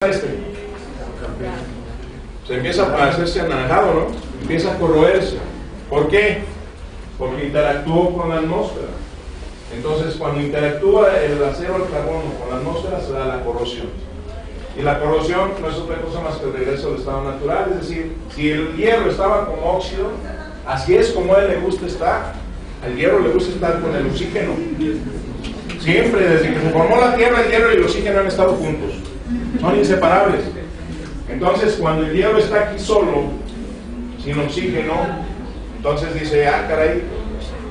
Se empieza a hacerse anaranjado, ¿no? Empieza a corroerse. ¿Por qué? Porque interactuó con la atmósfera. Entonces, cuando interactúa el acero al carbono con la atmósfera, se da la corrosión. Y la corrosión no es otra cosa más que el regreso al estado natural. Es decir, si el hierro estaba como óxido, así es como a él le gusta estar. Al hierro le gusta estar con el oxígeno. Siempre, desde que se formó la Tierra, el hierro y el oxígeno han estado juntos. Son inseparables. Entonces, cuando el hierro está aquí solo, sin oxígeno, entonces dice, ah, caray,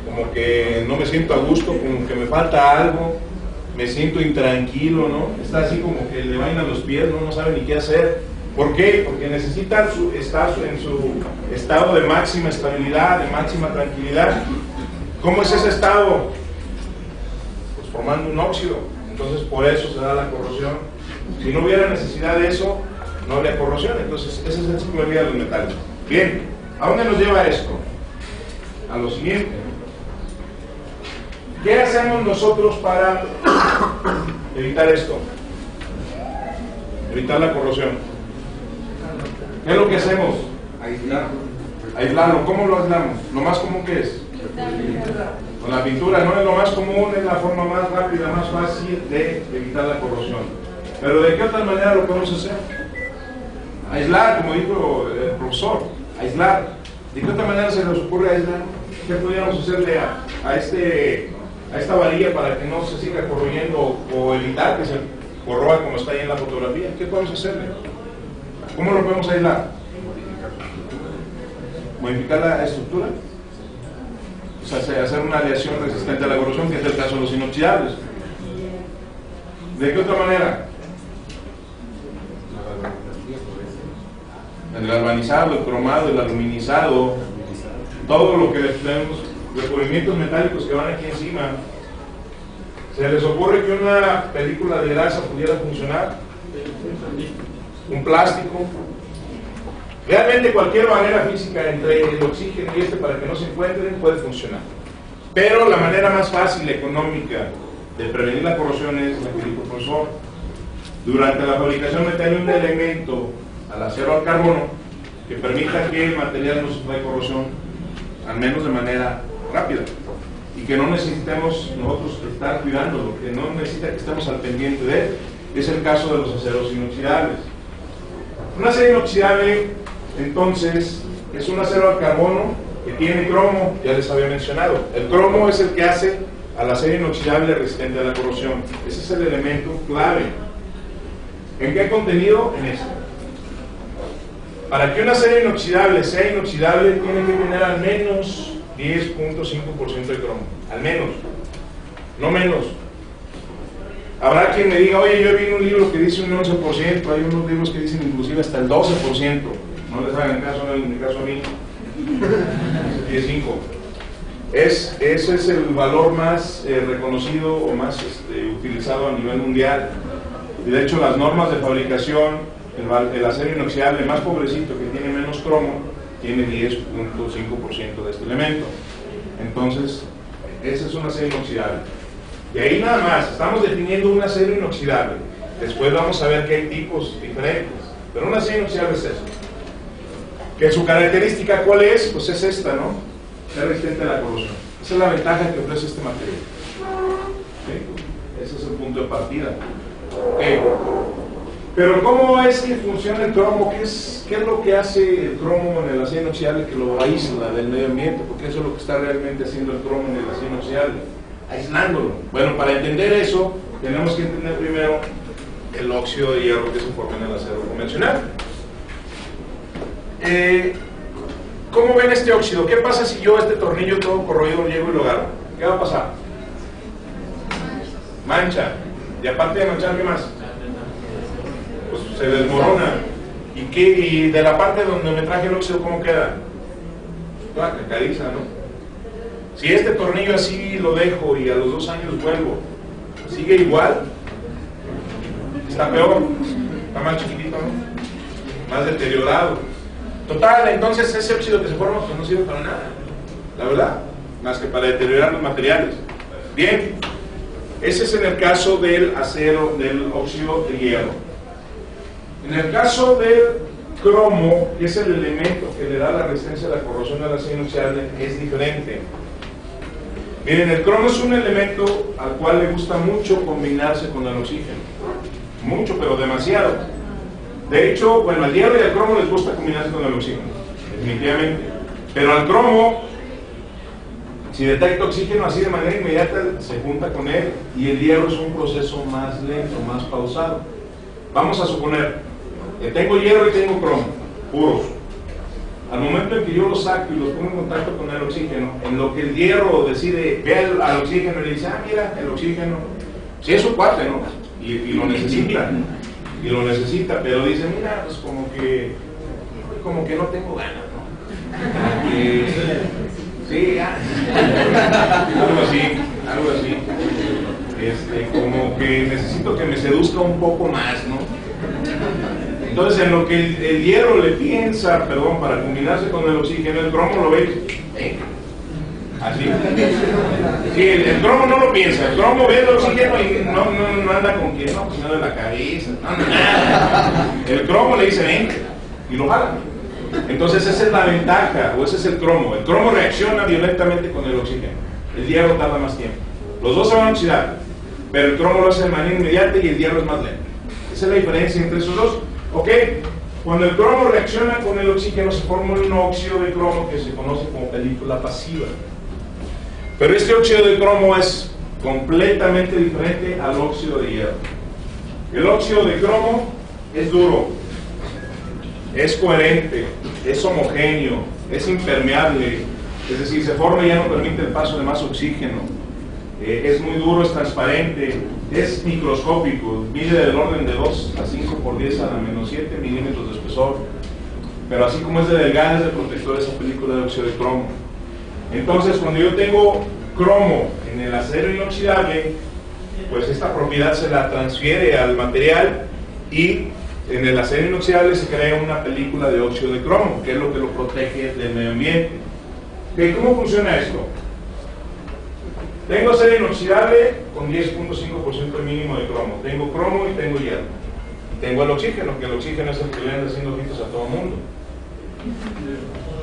como que no me siento a gusto, como que me falta algo, me siento intranquilo, ¿no? Está así como que le vainan los pies, no sabe ni qué hacer. ¿Por qué? Porque necesita estar en su estado de máxima estabilidad, de máxima tranquilidad. ¿Cómo es ese estado? Pues formando un óxido. Entonces, por eso se da la corrosión. Si no hubiera necesidad de eso, no habría corrosión. Entonces, ese es el ciclo de vida de los metales. Bien, ¿a dónde nos lleva esto? A lo siguiente. ¿Qué hacemos nosotros para evitar esto? Evitar la corrosión. ¿Qué es lo que hacemos? Aislarlo. ¿Cómo lo aislamos? ¿Lo más común que es? Con la pintura, no es lo más común, es la forma más rápida, más fácil de evitar la corrosión. Pero ¿de qué otra manera lo podemos hacer? Aislar, como dijo el profesor, aislar. ¿De qué otra manera se nos ocurre aislar? ¿Qué podríamos hacerle a esta varilla para que no se siga corroyendo o evitar que se corroa como está ahí en la fotografía? ¿Qué podemos hacerle? ¿Cómo lo podemos aislar? ¿Modificar la estructura? O sea, hacer una aleación resistente a la corrosión, que es el caso de los inoxidables. ¿De qué otra manera? El galvanizado, el cromado, el aluminizado, todo lo que tenemos, recubrimientos metálicos que van aquí encima. ¿Se les ocurre que una película de grasa pudiera funcionar? Un plástico. Realmente cualquier barrera física entre el oxígeno y para que no se encuentren puede funcionar. Pero la manera más fácil, económica, de prevenir la corrosión es la que dijo el profesor. Durante la fabricación meterle un elemento al acero al carbono que permita que el material no sufra corrosión, al menos de manera rápida, y que no necesitemos nosotros estar cuidándolo, que no necesita que estemos al pendiente de él. Es el caso de los aceros inoxidables. Un acero inoxidable, entonces, es un acero al carbono que tiene cromo, ya les había mencionado. El cromo es el que hace al acero inoxidable resistente a la corrosión. Ese es el elemento clave. ¿En qué contenido? En esto. Para que un acero inoxidable sea inoxidable, tiene que tener al menos 10.5% de cromo. Al menos. No menos. Habrá quien me diga, oye, yo vi un libro que dice un 11%, hay unos libros que dicen inclusive hasta el 12%. No les hagan caso, en mi caso a mí. 10.5%. Ese es el valor más reconocido o más utilizado a nivel mundial. Y de hecho, las normas de fabricación, el acero inoxidable más pobrecito, que tiene menos cromo, tiene 10.5% de este elemento. Entonces, ese es un acero inoxidable. Y ahí nada más, estamos definiendo un acero inoxidable. Después vamos a ver que hay tipos diferentes. Pero un acero inoxidable es eso. Que su característica, ¿cuál es? Pues es esta, ¿no? Ser resistente a la corrosión. Esa es la ventaja que ofrece este material. ¿Sí? Ese es el punto de partida. Okay. Pero ¿cómo es que funciona el cromo? ¿Qué es lo que hace el cromo en el acero inoxidable que lo aísla del medio ambiente? Porque eso es lo que está realmente haciendo el cromo en el acero inoxidable, aislándolo. Bueno, para entender eso, tenemos que entender primero el óxido de hierro que se forma en el acero convencional. ¿Cómo ven este óxido? ¿Qué pasa si yo este tornillo todo corroído llego y lo agarro? ¿Qué va a pasar? Mancha. Y aparte de manchar, ¿qué más? Pues se desmorona. ¿Y de la parte donde me traje el óxido, cómo queda? Toda cacadiza, ¿no? Si este tornillo así lo dejo y a los 2 años vuelvo, ¿sigue igual? ¿Está peor? ¿Está más chiquitito, no? Más deteriorado. Total, entonces ese óxido que se forma pues no sirve para nada, la verdad, más que para deteriorar los materiales. Bien, ese es en el caso del acero, del óxido de hierro. En el caso del cromo, que es el elemento que le da la resistencia a la corrosión al acero inoxidable, es diferente. Miren, el cromo es un elemento al cual le gusta mucho combinarse con el oxígeno. Mucho, pero demasiado. De hecho, bueno, al hierro y al cromo les gusta combinarse con el oxígeno, definitivamente. Pero al cromo, si detecta oxígeno así de manera inmediata, se junta con él, y el hierro es un proceso más lento, más pausado. Vamos a suponer que tengo hierro y tengo cromo, puros. Al momento en que yo los saco y los pongo en contacto con el oxígeno, en lo que el hierro decide, ve al oxígeno y le dice, ah, mira, el oxígeno, si es su cuate, ¿no? Y lo necesita, pero dice, mira, pues como que no tengo ganas, ¿no? Sí, ya. Algo así. Como que necesito que me seduzca un poco más, ¿no? Entonces, en lo que el hierro le piensa, para combinarse con el oxígeno, el cromo lo ve, así. Sí, el cromo no lo piensa, el cromo ve el oxígeno y no anda con quien, no, pues no de la cabeza, no, nada. El cromo le dice, ven, y lo jala. Entonces, esa es la ventaja, o ese es el cromo. El cromo reacciona violentamente con el oxígeno, el hierro tarda más tiempo. Los dos se van a oxidar, pero el cromo lo hace de manera inmediata y el hierro es más lento. Esa es la diferencia entre esos dos. Ok, cuando el cromo reacciona con el oxígeno se forma un óxido de cromo que se conoce como película pasiva. Pero este óxido de cromo es completamente diferente al óxido de hierro. El óxido de cromo es duro, es coherente, es homogéneo, es impermeable, es decir, se forma y ya no permite el paso de más oxígeno. Es muy duro, es transparente, es microscópico, mide del orden de 2 a 5 por 10 a la menos 7 milímetros de espesor, pero así como es de delgada, es de protector esa película de óxido de cromo. Entonces, cuando yo tengo cromo en el acero inoxidable, pues esta propiedad se la transfiere al material y en el acero inoxidable se crea una película de óxido de cromo, que es lo que lo protege del medio ambiente. ¿Cómo funciona esto? Tengo acero inoxidable con 10.5% mínimo de cromo. Tengo cromo y tengo hierro. Y tengo el oxígeno, que el oxígeno es el que le anda haciendo ojitos a todo el mundo.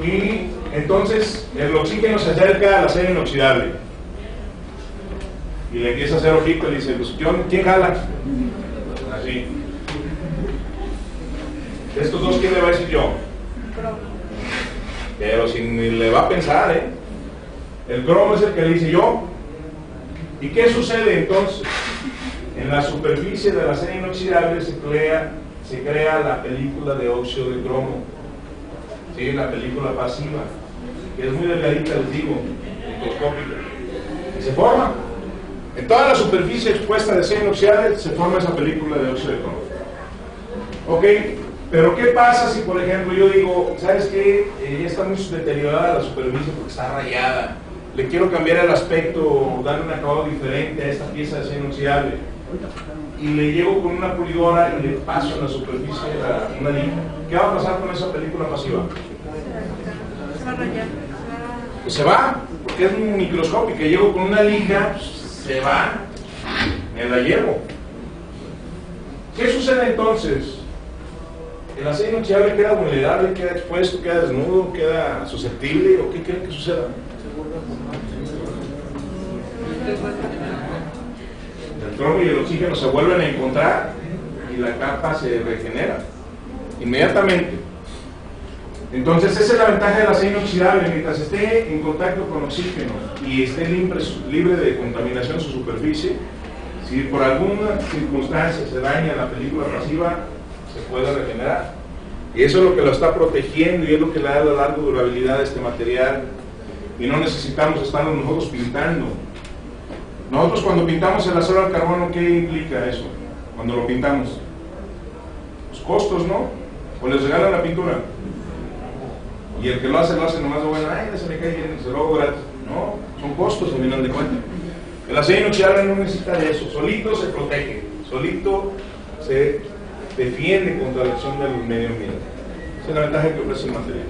Y entonces el oxígeno se acerca al acero inoxidable y le empieza a hacer ojitos y le dice, pues, ¿quién jala? Así. De estos dos, ¿quién le va a decir yo? Pero si ni le va a pensar, el cromo es el que le dice yo. ¿Y qué sucede entonces? En la superficie del acero inoxidable se crea la película de óxido de cromo, ¿sí? La película pasiva, que es muy delgadita, les digo, microscópica. Y se forma. En toda la superficie expuesta de acero inoxidable se forma esa película de óxido de cromo. Ok, pero ¿qué pasa si, por ejemplo, yo digo, ¿sabes qué? Ya está muy deteriorada la superficie porque está rayada. Le quiero cambiar el aspecto, darle un acabado diferente a esta pieza de acero inoxidable. Y le llego con una pulidora y le paso en la superficie una lija. ¿Qué va a pasar con esa película pasiva? Se va a rayar. Pues se va, porque es microscópica. Llego con una lija, se va, me la llevo. ¿Qué sucede entonces? El acero inoxidable queda vulnerable, queda expuesto, queda desnudo, queda susceptible, ¿o qué creen que suceda? El cromo y el oxígeno se vuelven a encontrar y la capa se regenera inmediatamente. Entonces esa es la ventaja del acero inoxidable. Mientras esté en contacto con oxígeno y esté libre de contaminación su superficie, si por alguna circunstancia se daña la película pasiva, se puede regenerar. Y eso es lo que lo está protegiendo y es lo que le da la larga durabilidad a este material. Y no necesitamos estarlo nosotros pintando. Nosotros cuando pintamos el acero al carbono, ¿qué implica eso? Cuando lo pintamos, los costos, ¿no? O les regalan la pintura y el que lo hace nomás de bueno, ay, se me cae bien, se lo hago gratis. No, son costos al final de cuentas. El acero inoxidable no necesita de eso, solito se protege, solito se defiende contra la acción del medio ambiente. Esa es la ventaja que ofrece el material.